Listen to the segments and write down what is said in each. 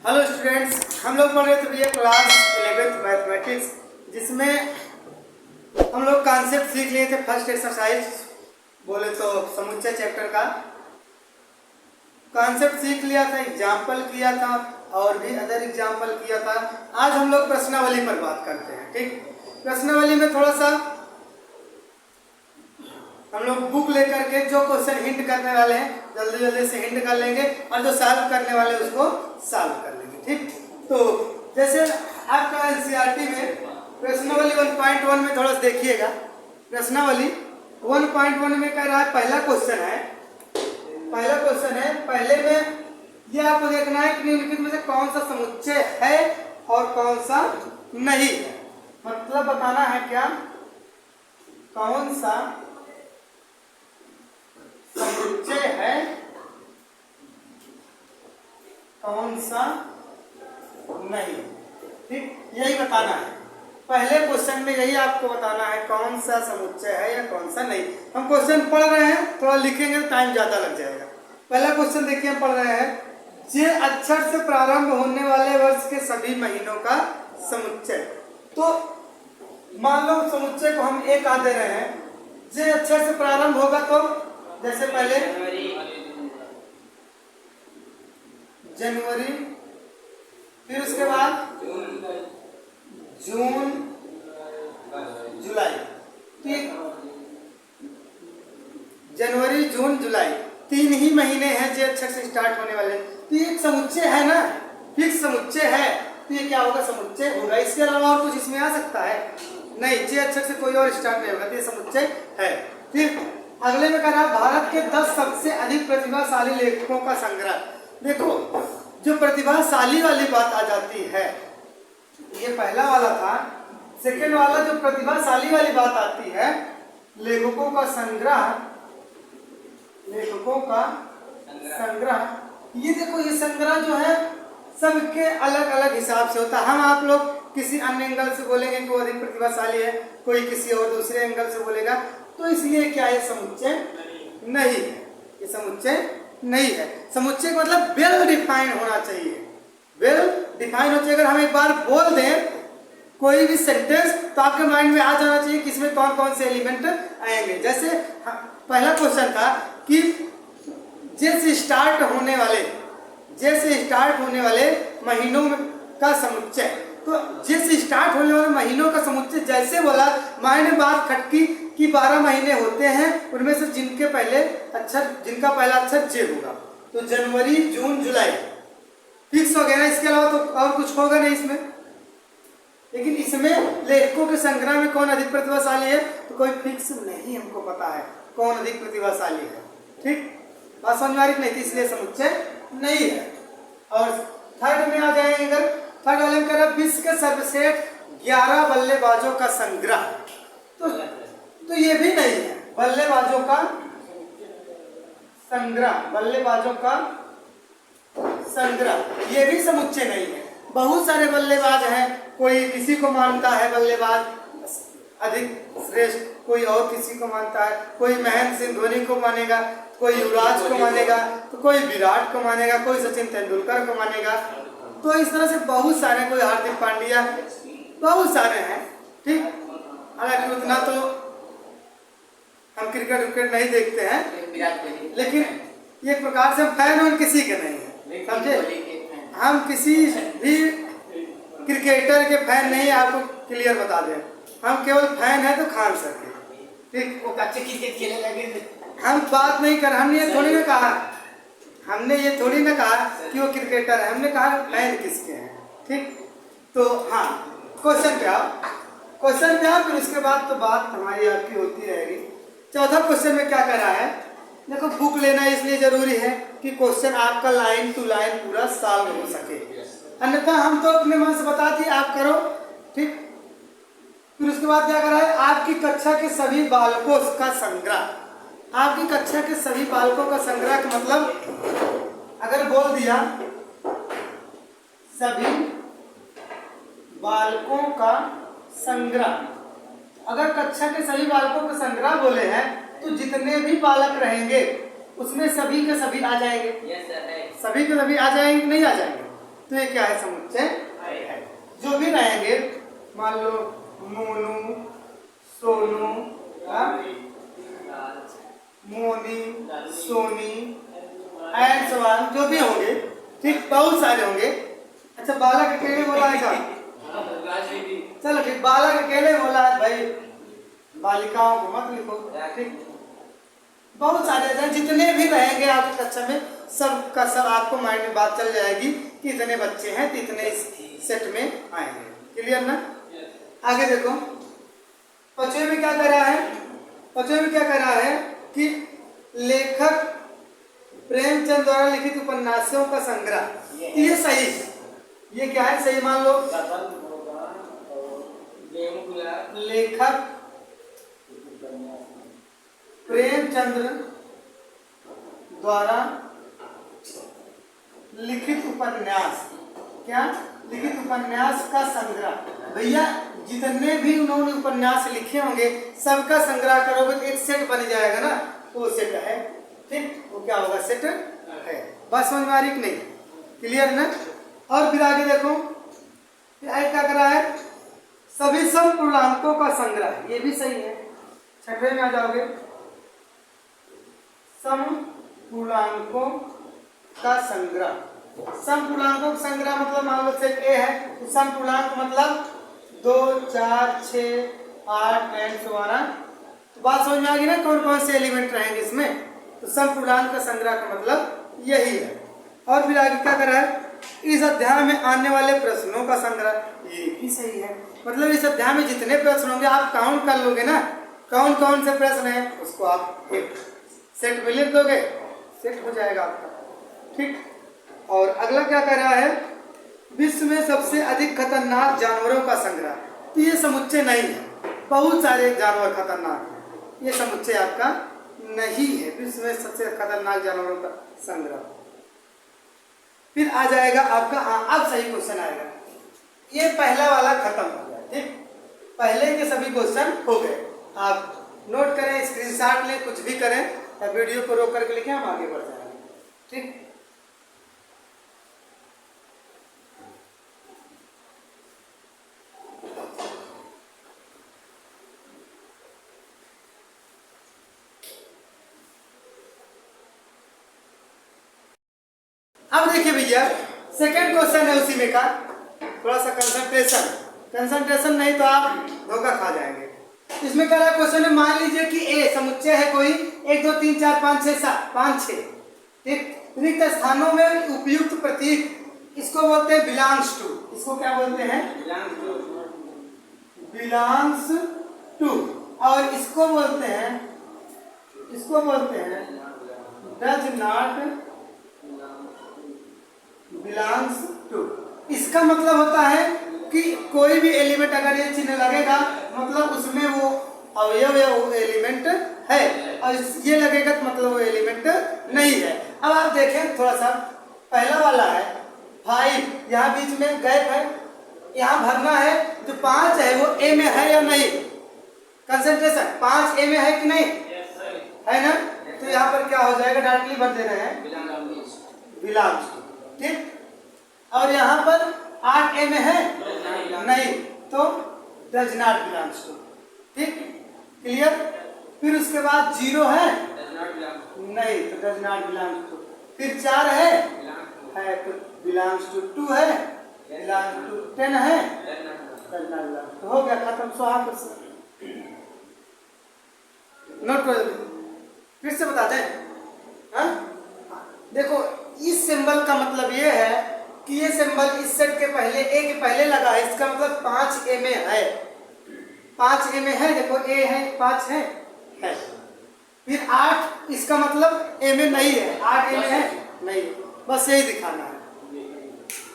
Hello students, हम लोग पढ़ रहे थे भैया क्लास 11th मैथमेटिक्स, जिसमें हम लोग कॉन्सेप्ट सीख लिए थे। फर्स्ट एक्सरसाइज बोले तो समुच्चय चैप्टर का कॉन्सेप्ट सीख लिया था, एग्जाम्पल किया था और भी अदर एग्जाम्पल किया था। आज हम लोग प्रश्नावली पर बात करते हैं। ठीक, प्रश्नावली में थोड़ा सा हम लोग बुक लेकर के जो क्वेश्चन हिंट करने वाले हैं जल्दी जल्दी से हिंट कर लेंगे और जो सॉल्व करने वाले हैं उसको सॉल्व कर लेंगे। ठीक, तो जैसे आपका एनसीईआरटी में प्रश्नावली 1.1 में थोड़ा सा देखिएगा। प्रश्नावली 1.1 में कह रहा है, पहला क्वेश्चन है, पहले में ये आपको देखना है कि निम्नलिखित में से कौन सा समुच्चय है और कौन सा नहीं है। मतलब बताना है क्या, कौन सा समुच्चय है, कौन सा नहीं। ठीक, यही बताना है। पहले क्वेश्चन में यही आपको बताना है कौन सा समुच्चय है या कौन सा नहीं। हम क्वेश्चन पढ़ रहे हैं, थोड़ा लिखेंगे तो टाइम ज्यादा लग जाएगा। पहला क्वेश्चन देखिए, हम पढ़ रहे हैं जे अक्षर से प्रारंभ होने वाले वर्ष के सभी महीनों का समुच्चय। तो मान लो समुच्चय को हम एक दे रहे हैं, जे अक्षर से प्रारंभ होगा तो जैसे पहले जनवरी, फिर उसके बाद जून, जुलाई। ठीक, जनवरी, जून, जुलाई तीन ही महीने हैं जे अक्षर से स्टार्ट होने वाले। तो ये एक समुच्चय है ना, फिक्स समुच्चय है, तो ये क्या होगा, समुच्चय होगा। इसके अलावा और कुछ इसमें आ सकता है नहीं, जे अक्षर से कोई और स्टार्ट नहीं होगा, तो ये समुच्चय है। ठीक, अगले में कह रहा है भारत के 10 सबसे अधिक प्रतिभाशाली लेखकों का संग्रह। देखो, जो प्रतिभाशाली वाली बात आ जाती है, ये पहला वाला था। सेकेंड वाला जो प्रतिभाशाली वाली बात आती है, लेखकों का संग्रह, ये देखो, ये संग्रह जो है सबके अलग अलग हिसाब से होता है। हम आप लोग किसी अन्य एंगल से बोलेंगे कि वो अधिक प्रतिभाशाली है, कोई किसी और दूसरे एंगल से बोलेगा, तो इसलिए क्या ये समुच्चय नहीं है, ये समुच्चय नहीं है। समुच्चय का मतलब वेल डिफाइन होना चाहिए, वेल डिफाइन होना चाहिए। अगर हम एक बार बोल दें कोई भी सेंटेंस तो आपके माइंड में आ जाना चाहिए कि इसमें कौन कौन से एलिमेंट आएंगे। जैसे पहला क्वेश्चन था कि जैसे स्टार्ट होने वाले महीनों का समुच्चय, तो जैसे स्टार्ट होने वाले महीनों का समुच्चय जैसे बोला, मायने बात खटकी कि 12 महीने होते हैं, उनमें से जिनका पहला अक्षर जे होगा, तो जनवरी, जून, जुलाई फिक्स हो गया ना। इसके अलावा तो और कुछ होगा नहीं इसमें। लेकिन इसमें लेखकों के संग्रह में कौन अधिक प्रतिभाशाली है, तो कोई फिक्स नहीं हमको पता है कौन अधिक प्रतिभाशाली है। ठीक, बात समझ में आ रही नहीं थी, इसलिए समुच्चय नहीं है। और थर्ड में आ जाएंगे, अगर थर्ड वाले में कह रहा विश्व के सर्वश्रेष्ठ 11 बल्लेबाजों का संग्रह, तो ये भी नहीं है। बल्लेबाजों का संग्रह ये भी समुच्चय नहीं है। बहुत सारे बल्लेबाज हैं, कोई किसी को मानता है बल्लेबाज अधिक श्रेष्ठ, कोई और किसी को मानता है, कोई महेंद्र सिंह धोनी को मानेगा, कोई युवराज को मानेगा, तो कोई विराट को मानेगा, कोई सचिन तेंदुलकर को मानेगा। तो इस तरह से बहुत सारे, कोई हार्दिक पांड्या, बहुत सारे हैं। ठीक, हालांकि उतना तो हम क्रिकेट नहीं देखते हैं, लेकिन एक प्रकार से हम फैन हम किसी के नहीं है, समझे। हम किसी भी क्रिकेटर के फैन नहीं है, आपको क्लियर बता दें। हम केवल फैन है तो खान सर के। ठीक, वो अच्छे क्रिकेट खेलने लगे, हम बात नहीं कर, हमने ये थोड़ी ना कहा कि वो क्रिकेटर है, हमने कहा फैन किसके हैं। ठीक, तो हाँ, क्वेश्चन पे आओ, फिर उसके बाद तो बात हमारी आपकी होती रहेगी। चौथा क्वेश्चन में क्या कर रहा है, देखो बुक लेना इसलिए जरूरी है कि क्वेश्चन आपका लाइन टू लाइन पूरा सॉल्व हो सके, अन्यथा हम तो अपने मन से बता दिए, आप करो। ठीक, फिर उसके बाद क्या कर रहा है, आपकी कक्षा के सभी बालकों का संग्रह। आपकी कक्षा के सभी बालकों का संग्रह का मतलब अगर बोल दिया सभी बालकों का संग्रह, अगर कक्षा के सभी बालकों का संग्रह बोले हैं तो जितने भी बालक रहेंगे उसमें सभी के सभी आ जाएंगे। सभी के सभी आ जाएंगे, नहीं आ जाएंगे। तो ये क्या है? समुच्चय है। जो भी रहेंगे, मान लो Monu, Sonu, Moni, Soni and so on, जो भी होंगे, ठीक, बहुत सारे होंगे। अच्छा, बालक अकेले बोला है क्या? चलो ठीक, बालक अकेले बोला है भाई, बालिकाओं को मत लिखो, ठीक। बहुत सारे हैं, जितने भी रहेंगे आपकी कक्षा में, सब का सब आपको माइंड में बात चल जाएगी कि इतने बच्चे हैं तो इतने इस सेट में आएंगे। क्लियर ना? आगे देखो, पांचवें में क्या कर रहा है? पांचवें में क्या कर रहा है कि लेखक प्रेमचंद द्वारा लिखित उपन्यासों का संग्रह। ये सही, ये क्या है? सही मान लो, लेखक प्रेमचंद्र द्वारा लिखित उपन्यास, क्या? लिखित उपन्यास का संग्रह। भैया जितने भी उन्होंने उपन्यास लिखे होंगे सबका संग्रह करोगे तो एक सेट बन जाएगा ना, तो वो सेट है, ठीक। वो क्या होगा? सेट है। बस समझ में आ रही कि नहीं? क्लियर ना? और फिर आगे देखो, फिर आगे क्या कर रहा है? सभी समपूर्णांकों का संग्रह। ये भी सही है। छठवें में आ जाओगे, समपूर्णांकों का संग्रह। समपूर्णांकों का संग्रह मतलब मान लो सेट ए है, तो समपूर्णांक मतलब 2, 4, 6, 8 एंड सो ऑन। तो बात समझ में आ गई ना कौन कौन से एलिमेंट रहेंगे इसमें? तो समपूर्णांक का संग्रह का मतलब यही है। और फिर आगे क्या कर रहा है? इस अध्याय में आने वाले प्रश्नों का संग्रह। ये भी सही है, मतलब इस अध्याय में जितने प्रश्न होंगे आप काउंट कर लोगे ना, कौन कौन से प्रश्न हैं, उसको आप एक सेट में लिख दोगे, सेट हो जाएगा आपका, ठीक। और अगला क्या कर रहा है? विश्व में सबसे अधिक खतरनाक जानवरों का संग्रह। तो ये समुच्चय नहीं है, बहुत सारे जानवर खतरनाक हैं, ये समुच्चय आपका नहीं है। विश्व में सबसे खतरनाक जानवरों का संग्रह। फिर आ जाएगा आपका, अब सही क्वेश्चन आएगा। ये पहला वाला खत्म हो गया, ठीक। पहले के सभी क्वेश्चन हो गए। आप नोट करें, स्क्रीनशॉट लें, कुछ भी करें, या वीडियो को रोक करके लिखें, हम आगे बढ़ जाएंगे, ठीक। अब देखिए भैया, सेकंड क्वेश्चन है उसी में का, थोड़ा सा कंसंट्रेशन नहीं तो आप धोखा खा जाएंगे। इसमें क्या रहा क्वेश्चन है? मान लीजिए कि ए समुच्चय है कोई 1 2 3 4 5 6 7 5 6, ठीक। रिक्त स्थानों में उपयुक्त प्रतीक, इसको बोलते हैं बिलोंग्स टू। इसको क्या बोलते हैं? Belongs to. और इसको बोलते हैं डज नॉट बिलोंग्स टू। इसका मतलब होता है कि कोई भी एलिमेंट अगर ये चिन्ह लगेगा मतलब उसमें वो अवयव या वो एलिमेंट है, और ये लगेगा तो मतलब वो एलिमेंट नहीं है। अब आप देखें थोड़ा सा, पहला वाला है 5, यहाँ बीच में गैप है, यहाँ भरना है। जो 5 है वो ए में है या नहीं? कंसंट्रेशन 5 ए में है कि नहीं? है ना? तो यहाँ पर क्या हो जाएगा? डायरेक्टली भर दे रहे हैं बिलोंग्स टू, ठीक। और यहाँ पर 8 ए में है नहीं, तो डज नॉट बिलोंग्स टू, ठीक। क्लियर? फिर उसके बाद 0 है नहीं, तो डज नॉट बिलोंग्स टू। फिर 4 है तो बिलोंग्स टू। 2 है, बिलोंग्स टू। 10 है, डज नॉट बिलोंग्स टू। हो गया, खत्म। 100%। नोट कर, फिर से बता दें। हाँ, देखो इस सिंबल का मतलब ये है कि ये सिंबल इस सेट के पहले, ए के पहले लगा है, इसका मतलब 5 ए में है। 5 ए में है, देखो ए है, 5 है। फिर 8, इसका मतलब ए में नहीं है, 8 ए में है नहीं, बस यही दिखाना है।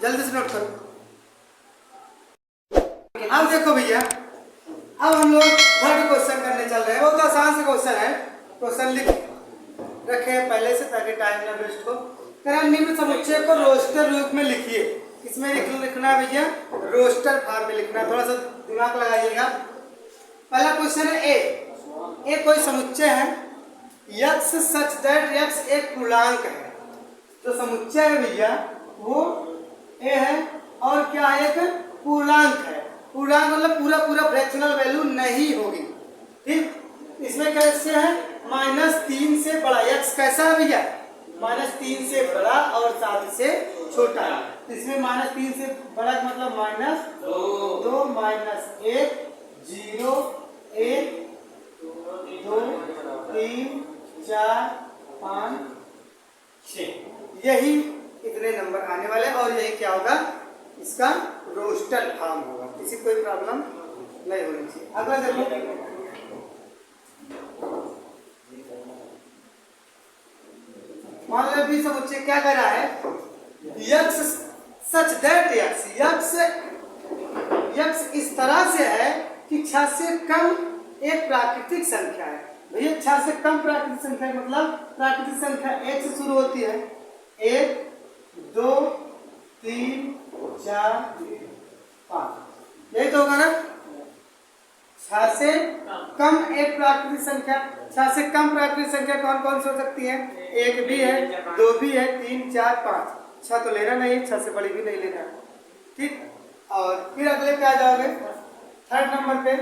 जल्दी से नोट करो। अब देखो भैया, अब हम लोग थर्ड क्वेश्चन करने चल रहे हैं। बहुत आसान से क्वेश्चन है, क्वेश्चन लिख रखे पहले से ताकि टाइम ना वेस्ट हो। निम्न समुच्चय को रोस्टर रूप में लिखिए। इसमें लिखना है भैया, रोस्टर फॉर्म में लिखना है। थोड़ा सा दिमाग लगाइएगा। पहला क्वेश्चन है ए कोई समुच्चय है यक्स सच दैट यक्स एक पूर्णांक है। जो समुच्चय है भैया वो ए है से है, -3 से बड़ा। x कैसा है भैया? -3 से बड़ा और 7 से छोटा है। इसमें -3 से बड़ा का मतलब -2 -1 0 1 2 3 4 5 6, यही इतने नंबर आने वाले और यही क्या होगा? इसका रोस्टर फॉर्म होगा। किसी कोई प्रॉब्लम नहीं होनी चाहिए। अगला देखो, मान लो भी समुच्चय क्या कर रहा है? यक्स सच दैट यक्स इस तरह से है कि 6 से कम एक प्राकृतिक संख्या है। भैया 6 से कम प्राकृतिक संख्या मतलब प्राकृतिक संख्या 1 से शुरू होती है। 1 2 3 4 5, यही तो होगा ना? 6 से कम एक प्राकृतिक संख्या। 6 से कम प्राकृतिक संख्या कौन कौन सी हो सकती है? 1 भी है, 2 भी है, 3 4 5। 6 तो लेना नहीं, 6 से बड़ी भी नहीं लेना, ठीक। और फिर अगले पे आ जाओगे, थर्ड नंबर पे।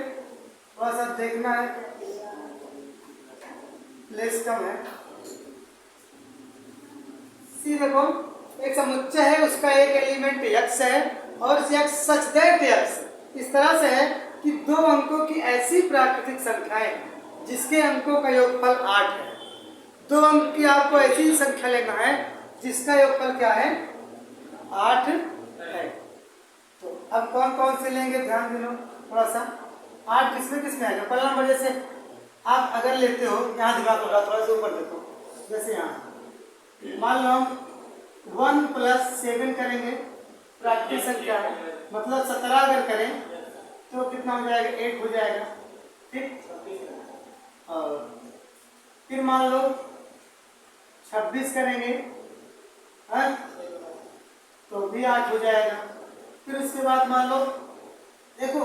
थोड़ा सा देखना है, लेस कम है। सी देखो, एक समुच्चय है, उसका एक एलिमेंट x है और x सच दैट x इस तरह से है कि 2 अंकों की ऐसी प्राकृतिक संख्याएं जिसके अंकों का योगफल 8 है। 2 अंक की आपको ऐसी संख्या लेना है जिसका योगफल क्या है? 8 है। तो अब कौन कौन से लेंगे ध्यान दे लो थोड़ा सा। 8 किसमें आएगा? पहला नंबर, जैसे आप अगर लेते हो, यहाँ दिमाग लगा, थोड़ा सा ऊपर देखो, जैसे यहाँ मान लो हम 1 + 7 करेंगे, प्राकृतिक संख्या है, मतलब 17 अगर करें तो कितना हो जाएगा? 8 हो जाएगा, ठीक। और फिर मान लो 26 करेंगे, है? तो भी 8 हो जाएगा। फिर उसके बाद मान लो, देखो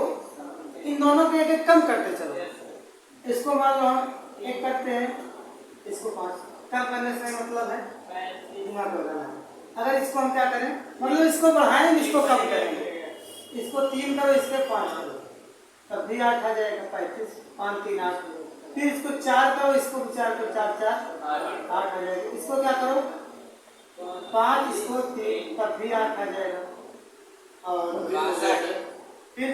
इन दोनों पे एक एक कम करते चलो। इसको मान लो हम 1 करते हैं, इसको 5 कम करने से मतलब है दिमाग लगाना है। अगर इसको हम क्या करें, मतलब इसको बढ़ाएंगे, इसको कम करेंगे, इसको 3 करो, इसके 5 करो, तब भी 8 आ जाएगा। 35 5 3 8। फिर इसको 4 करो, इसको 4 करो, 4 4 8 आ जाएगा। इसको क्या करो 5, इसको 3, तब भी 8 आ जाएगा। और फिर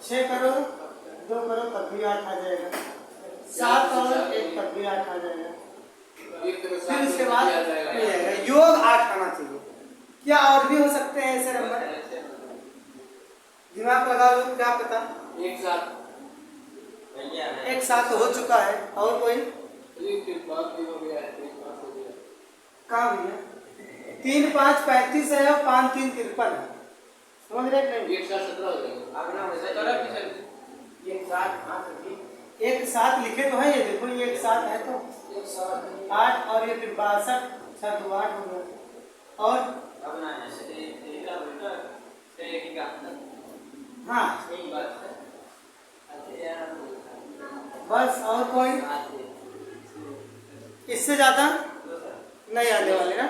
6 करो, 2 करो, तब भी 8 आ जाएगा। 7 और 1, तब भी 8 आ जाएगा। फिर इसके बाद योग 8 आना चाहिए। क्या और भी हो सकते हैं ऐसे नंबर? दिमाग लगा लो, क्या पता। एक साथ हो चुका है, और कोई? कहाँ भैया? 3 5 35 है और 5 3 53 है। समझ रहे नहीं? एक साथ लिखे तो है, ये देखो ये एक साथ है, तो 8 और ये फिर 62 7 2 8 हो गया। और हाँ बस, और कोई? इससे ज्यादा नहीं आने वाले ना।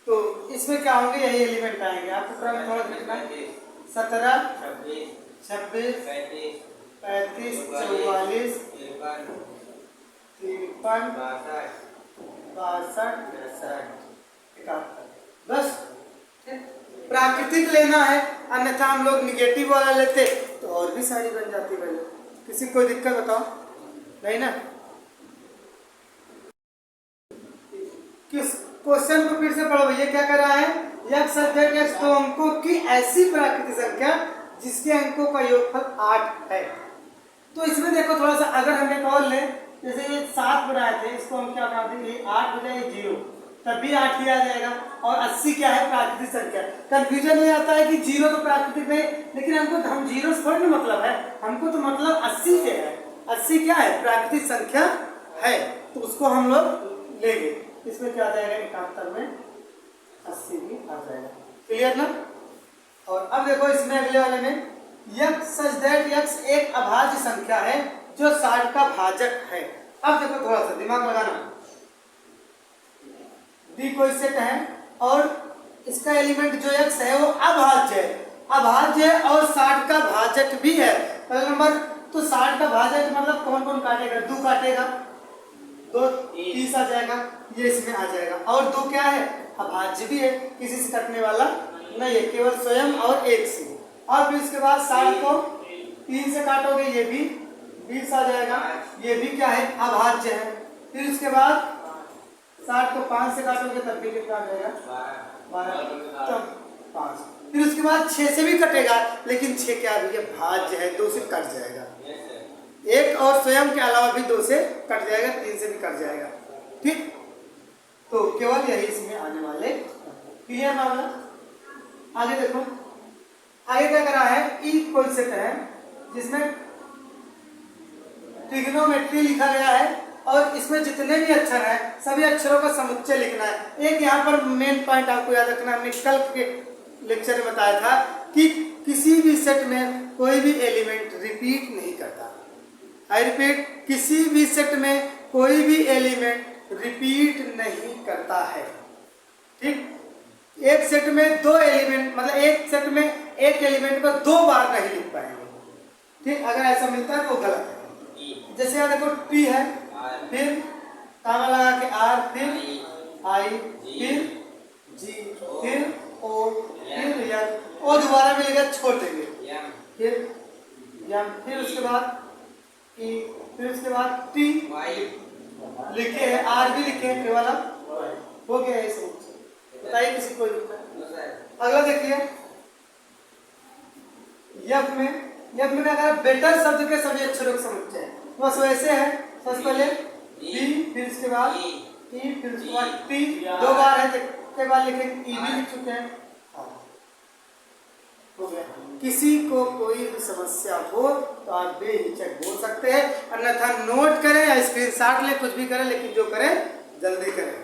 तो इसमें क्या होंगे? यही एलिमेंट आएंगे। आपको क्रम थोड़ा देखना है। 17 26 35 44 53 62 71। बस प्राकृतिक लेना है, अन्यथा हम लोग निगेटिव वाला लेते तो और भी सारी बन जाती भाई। किसी कोई दिक्कत बताओ? नहीं ना। किस क्वेश्चन को फिर से पढ़ो भैया, क्या कर रहा है? x सब्जेक्ट x 2 अंकों की ऐसी प्राकृतिक संख्या जिसके अंकों का योगफल 8 है। तो इसमें देखो थोड़ा सा, अगर हम एक और लें, जैसे ये 7 बनाए थे, इसको हम क्या बना देंगे? 8 हो जाएगा 0, तब भी 8 ही आ जाएगा। और 80 क्या है? प्राकृतिक संख्या। कंफ्यूजन हो जाता है कि 0 तो प्राकृतिक नहीं, लेकिन हमको हम 0 से थोड़ी मतलब है, हमको तो मतलब 80 से है। 80 क्या है? प्राकृतिक संख्या है, तो उसको हम लोग लेंगे। इसमें क्या आ जाएगा? 71 में 80 भी आ जाएगा। क्लियर ना? और अब देखो इसमें अगले वाले में, x सच दैट x एक अभाज्य संख्या है जो 60 का भाजक है। अब देखो थोड़ा सा दिमाग लगाना। डी कोई सेट है और इसका एलिमेंट जो x है वो अभाज्य है, और 60 का भाजक भी है। पहला नंबर तो 60 का भाजक मतलब कौन कौन काटेगा? 2 काटेगा, 2 30 आ जाएगा, ये इसमें आ जाएगा। और 2 क्या है? अभाज्य भी है, किसी से कटने वाला नहीं है, केवल स्वयं और 1 से। और फिर इसके बाद 60 को 3 से काटोगे, ये भी 20 आ जाएगा, ये भी क्या है? अभाज्य है। फिर इसके बाद 60 को 5 से काटोगे तब भी कितना आ जाएगा? 12, तब 5। फिर उसके बाद 6 से भी कटेगा, लेकिन 6 क्या भी है? भाज्य है, 2 से कट जाएगा। 1 और स्वयं के अलावा भी 2 से कट जाएगा, 3 से भी कट जाएगा। ठीक, तो केवल यही इसमें आने वाले। क्लियर मामला? आगे देखो, आगे क्या करा है? ई कोई सेट है जिसमें ट्रिग्नोमेट्री लिखा गया है और इसमें जितने भी अक्षर हैं सभी अक्षरों का समुच्चय लिखना है। एक यहाँ पर मेन पॉइंट आपको याद रखना, हमने कल के लेक्चर में बताया था कि किसी भी सेट में कोई भी एलिमेंट रिपीट नहीं करता। आई रिपीट, किसी भी सेट में कोई भी एलिमेंट रिपीट नहीं करता है। ठीक, एक सेट में 2 एलिमेंट, मतलब एक सेट में एक एलिमेंट को 2 बार नहीं लिख पाएंगे। ठीक, अगर ऐसा मिलता है तो गलत है। जैसे यहाँ देखो टी है, फिर तामा लगा के आर, फिर आई, फिर जी, फिर ओ, फिर यन, ओ दोबारा मिलेगा छोटे में, फिर यम, फिर उसके बाद ई, फिर उसके बाद टी लिखे है, आर भी लिखे है, केवल हो गया है। सब बताइए किसी को अगला देखिए, यफ में अगर बेटर शब्द के सभी अक्षरों के समुच्चय है, बस वैसे है। सबसे पहले बी, फिर उसके बाद ई, फिर उसके बाद टी, 2 बार है के बाद लिखे ई भी लिख चुके हैं। हो गया। किसी को कोई भी समस्या हो तो आप बेहिचक बोल सकते हैं, अन्यथा नोट करें या स्क्रीनशॉट लें, कुछ भी करें, लेकिन जो करें जल्दी करें।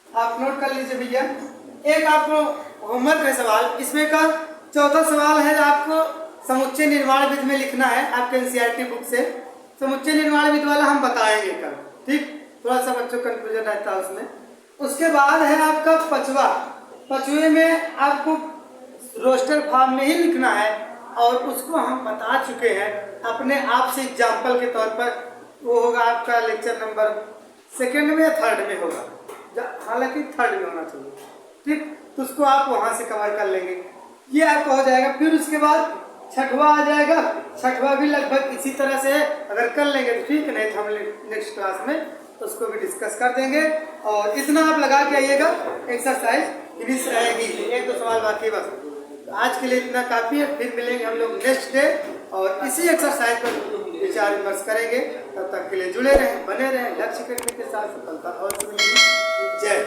आप नोट कर लीजिए भैया। एक आपको होमवर्क है सवाल, इसमें का चौथा सवाल है जो आपको समुच्चय निर्माण विधि में लिखना है आपके एनसीईआरटी बुक से। समुच्चय निर्माण विधि वाला हम बताएंगे कल। ठीक, थोड़ा सा बच्चों को कंफ्यूजन रहता है उसमें। उसके बाद है आपका पचवा। पचवे में आपको रोस्टर फॉर्म में ही लिखना है और उसको हम बता चुके हैं अपने आप से एग्जाम्पल के तौर पर। वो होगा आपका लेक्चर नंबर 2 में या 3 में होगा, हालांकि 3 में होना चाहिए। ठीक, तो उसको आप वहां से कवर कर लेंगे, ये आपका हो जाएगा। फिर उसके बाद छठवा आ जाएगा। छठवा भी लगभग इसी तरह से है, अगर कर लेंगे तो ठीक, नहीं तो हम नेक्स्ट क्लास में उसको भी डिस्कस कर देंगे। और इतना आप लगा के आइएगा, एक्सरसाइज फिनिश रहेगी, 1-2 सवाल बाकी बस। तो आज के लिए इतना काफ़ी है, फिर मिलेंगे हम लोग नेक्स्ट डे और इसी एक्सरसाइज पर विचार विमर्श करेंगे। तब तक के लिए जुड़े रहें, बने रहें। लक्ष्य करने के साथ सफलता और जय।